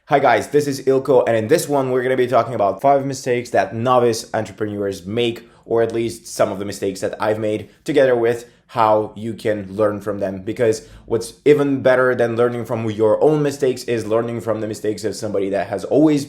Hi guys, this is Ilko, and in this one we're going to be talking about 5 mistakes that novice entrepreneurs make, or at least some of the mistakes that I've made, together with how you can learn from them. Because what's even better than learning from your own mistakes is learning from the mistakes of somebody that has already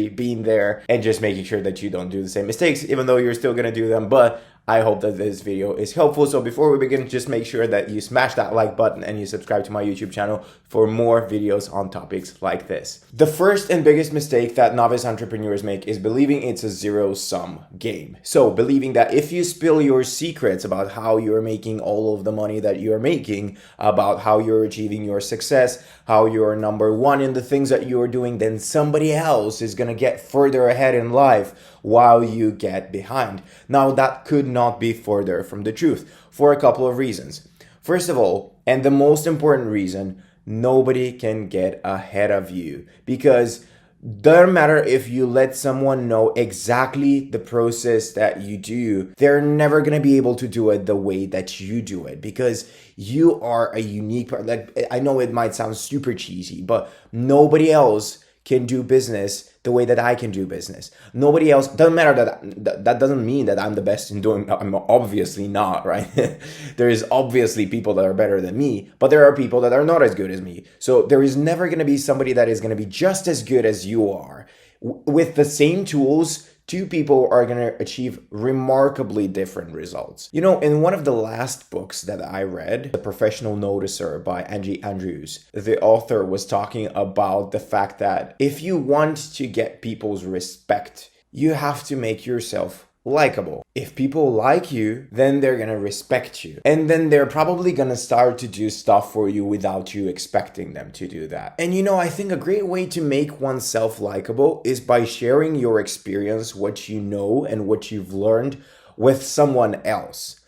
been there, and just making sure that you don't do the same mistakes, even though you're still going to do them. But I hope that this video is helpful. So before we begin, just make sure that you smash that like button and you subscribe to my YouTube channel for more videos on topics like this. The first and biggest mistake that novice entrepreneurs make is believing it's a zero-sum game. So believing that if you spill your secrets about how you're making all of the money that you're making, about how you're achieving your success, how you're number one in the things that you're doing, then somebody else is gonna get further ahead in life while you get behind. Now, that could not be further from the truth for a couple of reasons. First of all, and the most important reason, nobody can get ahead of you, because doesn't matter if you let someone know exactly the process that you do, they're never going to be able to do it the way that you do it, because you are a unique, like, I know it might sound super cheesy, but nobody else can do business the way that I can do business. Nobody else, doesn't matter that doesn't mean that I'm the best in doing, I'm obviously not, right? There is obviously people that are better than me, but there are people that are not as good as me. So there is never going to be somebody that is going to be just as good as you are. With the same tools, two people are going to achieve remarkably different results. You know, in one of the last books that I read, The Professional Noticer by Angie Andrews, the author was talking about the fact that if you want to get people's respect, you have to make yourself likable. If people like you, then they're gonna respect you. And then they're probably gonna start to do stuff for you without you expecting them to do that. And you know, I think a great way to make oneself likable is by sharing your experience, what you know and what you've learned, with someone else.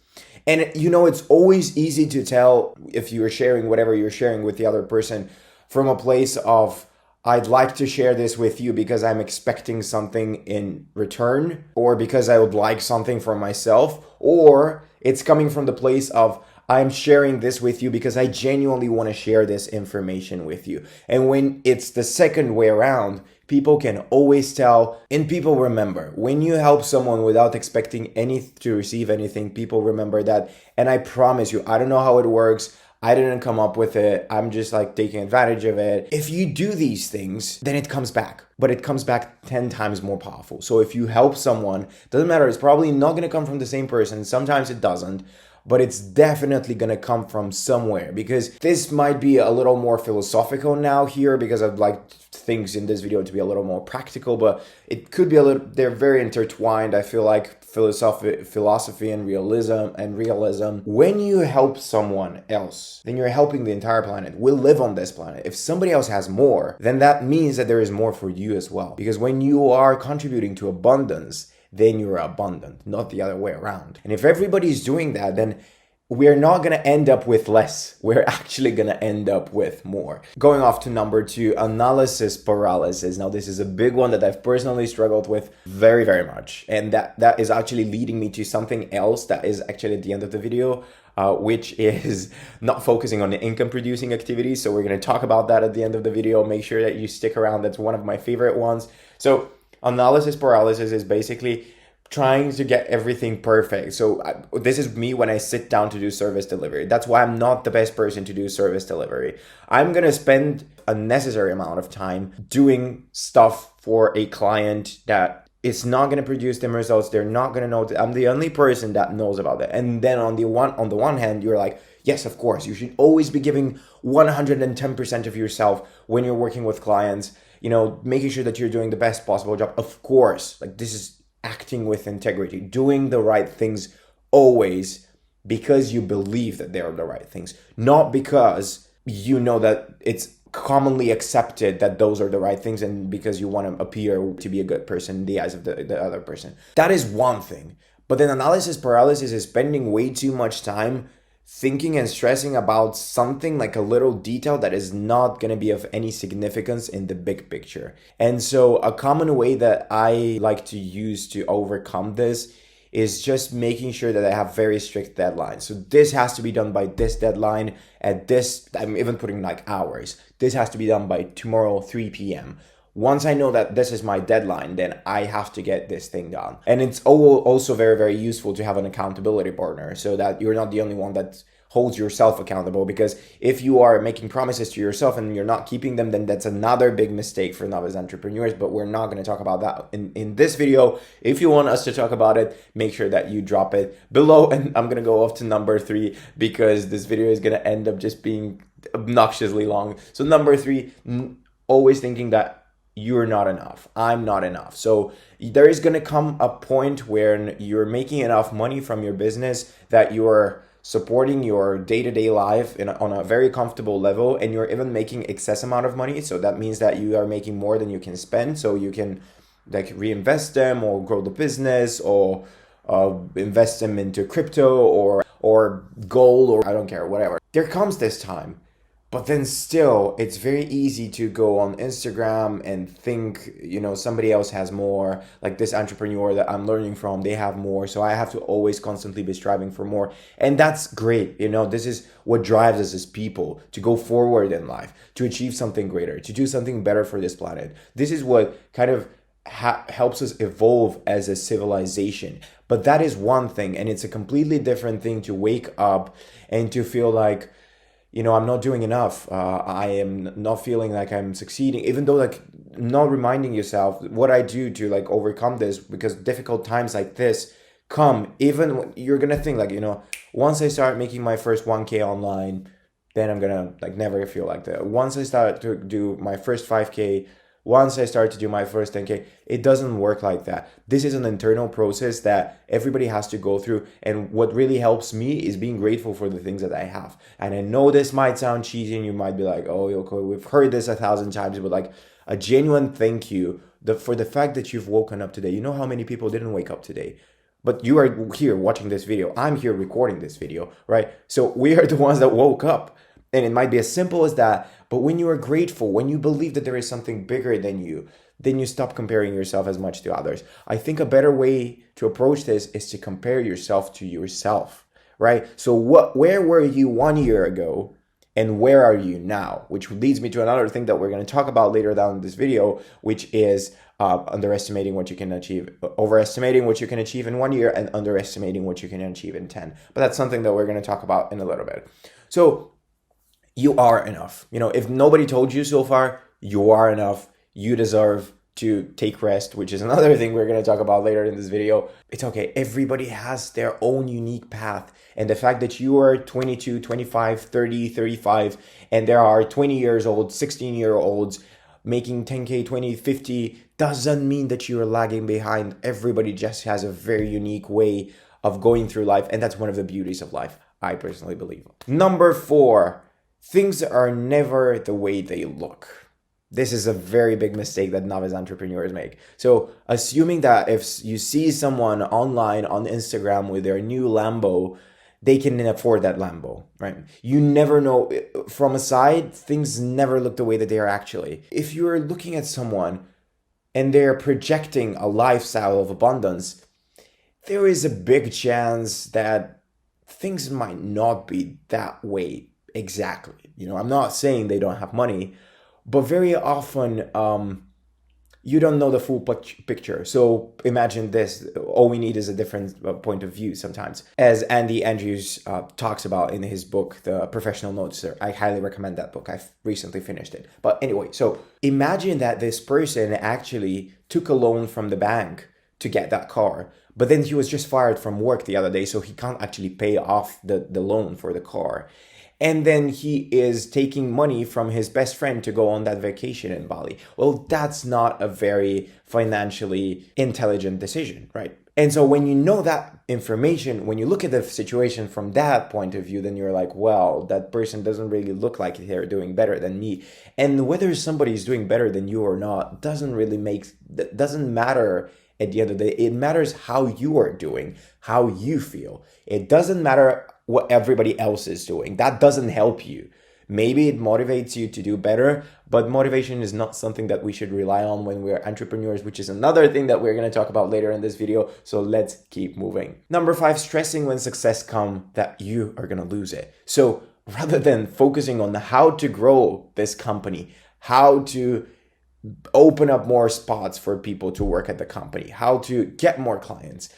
And you know, it's always easy to tell if you're sharing whatever you're sharing with the other person from a place of, I'd like to share this with you because I'm expecting something in return, or because I would like something for myself, or it's coming from the place of, I'm sharing this with you because I genuinely want to share this information with you. And when it's the second way around, people can always tell, and people remember. When you help someone without expecting to receive anything, people remember that. And I promise you, I don't know how it works. I didn't come up with it. I'm just like taking advantage of it. If you do these things, then it comes back, but it comes back 10 times more powerful. So if you help someone, doesn't matter, it's probably not going to come from the same person. Sometimes it doesn't, but it's definitely going to come from somewhere, because this might be a little more philosophical now here, because I'd like things in this video to be a little more practical, but it could be they're very intertwined. I feel like philosophy and realism. When you help someone else, then you're helping the entire planet. We live on this planet. If somebody else has more, then that means that there is more for you as well. Because when you are contributing to abundance, then you're abundant, not the other way around. And if everybody's doing that, then we're not going to end up with less. We're actually going to end up with more. Going off to number 2, analysis paralysis. Now, this is a big one that I've personally struggled with very, very much. And that is actually leading me to something else that is actually at the end of the video, which is not focusing on the income producing activities. So we're going to talk about that at the end of the video. Make sure that you stick around. That's one of my favorite ones. So analysis paralysis is basically trying to get everything perfect. So this is me when I sit down to do service delivery. That's why I'm not the best person to do service delivery. I'm going to spend a necessary amount of time doing stuff for a client that it's not going to produce them results. They're not going to know that I'm the only person that knows about it. And then on the one hand, you're like, yes, of course, you should always be giving 110% of yourself when you're working with clients, you know, making sure that you're doing the best possible job. Of course, like, this is acting with integrity, doing the right things always because you believe that they are the right things, not because you know that it's commonly accepted that those are the right things and because you want to appear to be a good person in the eyes of the other person. That is one thing. But then analysis paralysis is spending way too much time thinking and stressing about something like a little detail that is not going to be of any significance in the big picture. And so a common way that I like to use to overcome this is just making sure that I have very strict deadlines. So this has to be done by this deadline at this, I'm even putting like hours. This has to be done by tomorrow, 3 p.m. Once I know that this is my deadline, then I have to get this thing done. And it's also very, very useful to have an accountability partner so that you're not the only one that holds yourself accountable, because if you are making promises to yourself and you're not keeping them, then that's another big mistake for novice entrepreneurs, but we're not going to talk about that in this video. If you want us to talk about it, make sure that you drop it below, and I'm going to go off to number 3 because this video is going to end up just being obnoxiously long. So number 3, always thinking that you're not enough. I'm not enough. So there is going to come a point where you're making enough money from your business that you're supporting your day-to-day life on a very comfortable level, and you're even making excess amount of money. So that means that you are making more than you can spend, so you can like reinvest them or grow the business or invest them into crypto or gold, or I don't care, whatever. There comes this time. But then still, it's very easy to go on Instagram and think, somebody else has more. Like this entrepreneur that I'm learning from, they have more. So I have to always constantly be striving for more. And that's great. This is what drives us as people to go forward in life, to achieve something greater, to do something better for this planet. This is what kind of helps us evolve as a civilization. But that is one thing. And it's a completely different thing to wake up and to feel like, I'm not doing enough. I am not feeling like I'm succeeding, even though not reminding yourself what I do to overcome this, because difficult times like this come, even when you're going to think once I start making my first 1K online, then I'm going to never feel like that. Once I start to do my first 5K, once I start to do my first 10K, it doesn't work like that. This is an internal process that everybody has to go through. And what really helps me is being grateful for the things that I have. And I know this might sound cheesy and you might be like, oh, Ilko, we've heard this 1,000 times, but a genuine thank you for the fact that you've woken up today. You know how many people didn't wake up today? But you are here watching this video. I'm here recording this video, right? So we are the ones that woke up. And it might be as simple as that, but when you are grateful, when you believe that there is something bigger than you, then you stop comparing yourself as much to others. I think a better way to approach this is to compare yourself to yourself, right? So where were you 1 year ago and where are you now? Which leads me to another thing that we're going to talk about later down in this video, which is overestimating what you can achieve in 1 year and underestimating what you can achieve in 10. But that's something that we're going to talk about in a little bit. So you are enough. If nobody told you so far, you are enough. You deserve to take rest, which is another thing we're going to talk about later in this video. It's okay. Everybody has their own unique path. And the fact that you are 22, 25, 30, 35, and there are 20 years old, 16-year-olds making 10K, 20, 50, doesn't mean that you are lagging behind. Everybody just has a very unique way of going through life. And that's one of the beauties of life, I personally believe. Number 4. Things are never the way they look. This is a very big mistake that novice entrepreneurs make. So assuming that if you see someone online on Instagram with their new Lambo, they can afford that Lambo, right? You never know. From a side, things never look the way that they are actually. If you're looking at someone and they're projecting a lifestyle of abundance, there is a big chance that things might not be that way. Exactly. I'm not saying they don't have money, but very often you don't know the full picture. So imagine this. All we need is a different point of view sometimes. As Andy Andrews talks about in his book, The Professional Noticer. I highly recommend that book. I've recently finished it. But anyway, so imagine that this person actually took a loan from the bank to get that car. But then he was just fired from work the other day, so he can't actually pay off the loan for the car. And then he is taking money from his best friend to go on that vacation in Bali. Well, that's not a very financially intelligent decision, right? And so when you know that information, when you look at the situation from that point of view, then you're like, well, that person doesn't really look like they're doing better than me. And whether somebody is doing better than you or not doesn't matter at the end of the day. It matters how you are doing, how you feel. It doesn't matter what everybody else is doing. That doesn't help you. Maybe it motivates you to do better, but motivation is not something that we should rely on when we're entrepreneurs, which is another thing that we're going to talk about later in this video. So let's keep moving. Number 5, stressing when success comes that you are going to lose it. So rather than focusing on how to grow this company, how to open up more spots for people to work at the company, how to get more clients,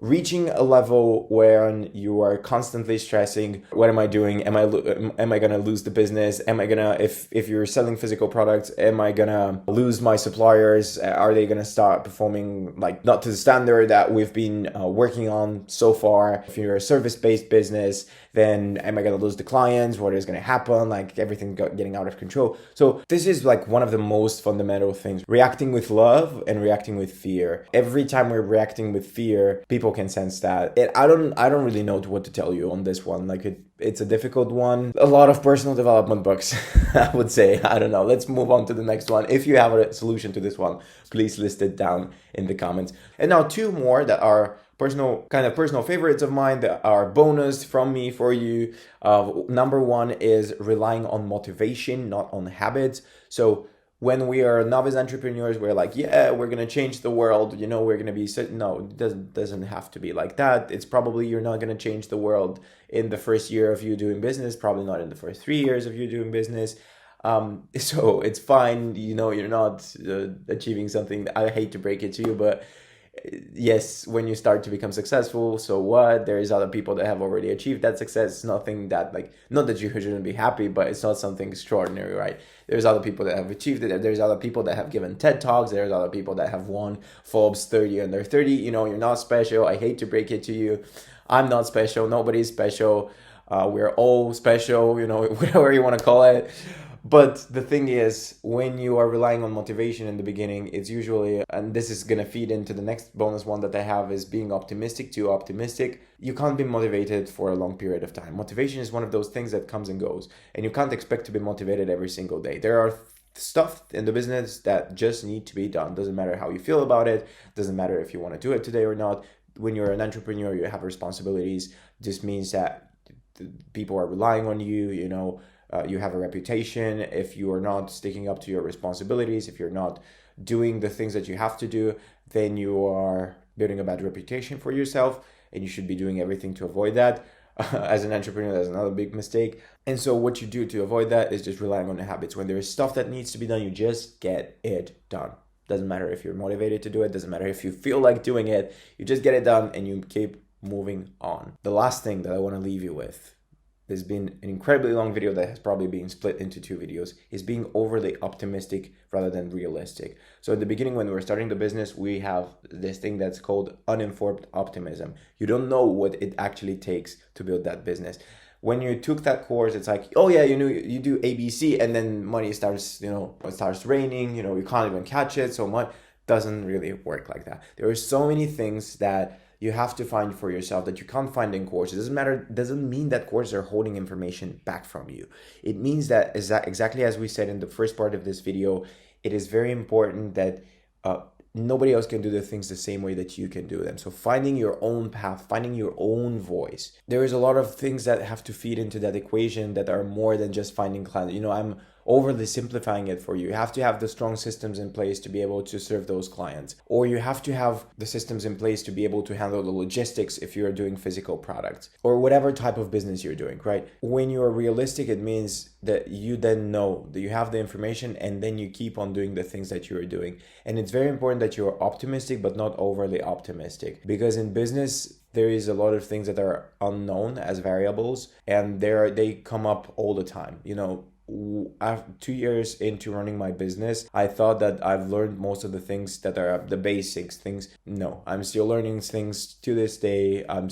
reaching a level where you are constantly stressing, what am I doing? Am I gonna lose the business? Am I gonna, if you're selling physical products, am I gonna lose my suppliers? Are they gonna start performing like not to the standard that we've been working on so far? If you're a service-based business, then am I gonna lose the clients? What is gonna happen? Like everything getting out of control. So this is like one of the most fundamental things, reacting with love and reacting with fear. Every time we're reacting with fear, people can sense that. I don't really know what to tell you on this one. Like it's a difficult one. A lot of personal development books, I would say. I don't know. Let's move on to the next one. If you have a solution to this one, please list it down in the comments. And now 2 more that are personal favorites of mine that are bonus from me for you. Number 1 is relying on motivation, not on habits. So when we are novice entrepreneurs, we're like, yeah, we're going to change the world. We're going to be, no, it doesn't have to be like that. It's probably, you're not going to change the world in the first year of you doing business, probably not in the first 3 years of you doing business. So it's fine. You're not achieving something. I hate to break it to you, but yes, when you start to become successful, so what? There is other people that have already achieved that success. Nothing that not that you shouldn't be happy, but it's not something extraordinary, right? There's other people that have achieved it. There's other people that have given TED Talks. There's other people that have won Forbes 30 under 30. You're not special. I hate to break it to you. I'm not special. Nobody's special. We're all special, whatever you want to call it. But the thing is, when you are relying on motivation in the beginning, it's usually, and this is going to feed into the next bonus one that I have, is being optimistic, too optimistic. You can't be motivated for a long period of time. Motivation is one of those things that comes and goes, and you can't expect to be motivated every single day. There are stuff in the business that just need to be done. Doesn't matter how you feel about it. Doesn't matter if you want to do it today or not. When you're an entrepreneur, you have responsibilities. This means that people are relying on you, you have a reputation. If you are not sticking up to your responsibilities, if you're not doing the things that you have to do, then you are building a bad reputation for yourself, and you should be doing everything to avoid that. As an entrepreneur, that's another big mistake. And so what you do to avoid that is just relying on the habits. When there is stuff that needs to be done, you just get it done. Doesn't matter if you're motivated to do it. Doesn't matter if you feel like doing it. You just get it done and you keep moving on. The last thing that I want to leave you with, there's been an incredibly long video that has probably been split into 2 videos, is being overly optimistic rather than realistic. So at the beginning, when we were starting the business, we have this thing that's called uninformed optimism. You don't know what it actually takes to build that business. When you took that course, it's like, oh yeah, you do ABC, and then money starts, it starts raining, you can't even catch it so much. Doesn't really work like that. There are so many things that you have to find for yourself that you can't find in courses. Doesn't mean that courses are holding information back from you. It means that exactly as we said in the first part of this video, it is very important that nobody else can do the things the same way that you can do them. So finding your own path, finding your own voice. There is a lot of things that have to feed into that equation that are more than just finding clients. I'm overly simplifying it for you. You have to have the strong systems in place to be able to serve those clients, or you have to have the systems in place to be able to handle the logistics if you're doing physical products or whatever type of business you're doing, right? When you're realistic, it means that you then know that you have the information and then you keep on doing the things that you're doing. And it's very important that you're optimistic, but not overly optimistic, because in business, there is a lot of things that are unknown as variables, and they come up all the time. After 2 years into running my business, I thought that I've learned most of the things that are the basics things. No, I'm still learning things to this day. I'm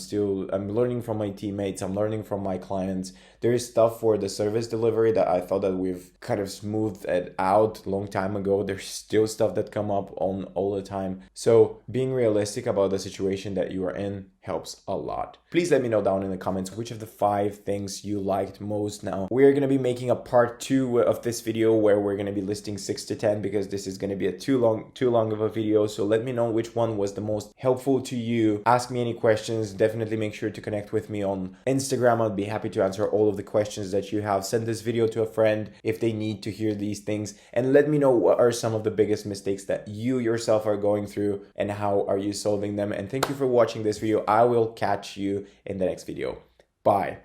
learning from my teammates. I'm learning from my clients. There is stuff for the service delivery that I thought that we've kind of smoothed it out a long time ago. There's still stuff that come up on all the time. So being realistic about the situation that you are in, helps a lot. Please let me know down in the comments which of the 5 things you liked most. Now, we're going to be making a part 2 of this video where we're going to be listing 6 to 10 because this is going to be a too long of a video. So let me know which one was the most helpful to you. Ask me any questions. Definitely make sure to connect with me on Instagram. I'll be happy to answer all of the questions that you have. Send this video to a friend if they need to hear these things, and let me know what are some of the biggest mistakes that you yourself are going through and how are you solving them. And thank you for watching this video. I will catch you in the next video. Bye.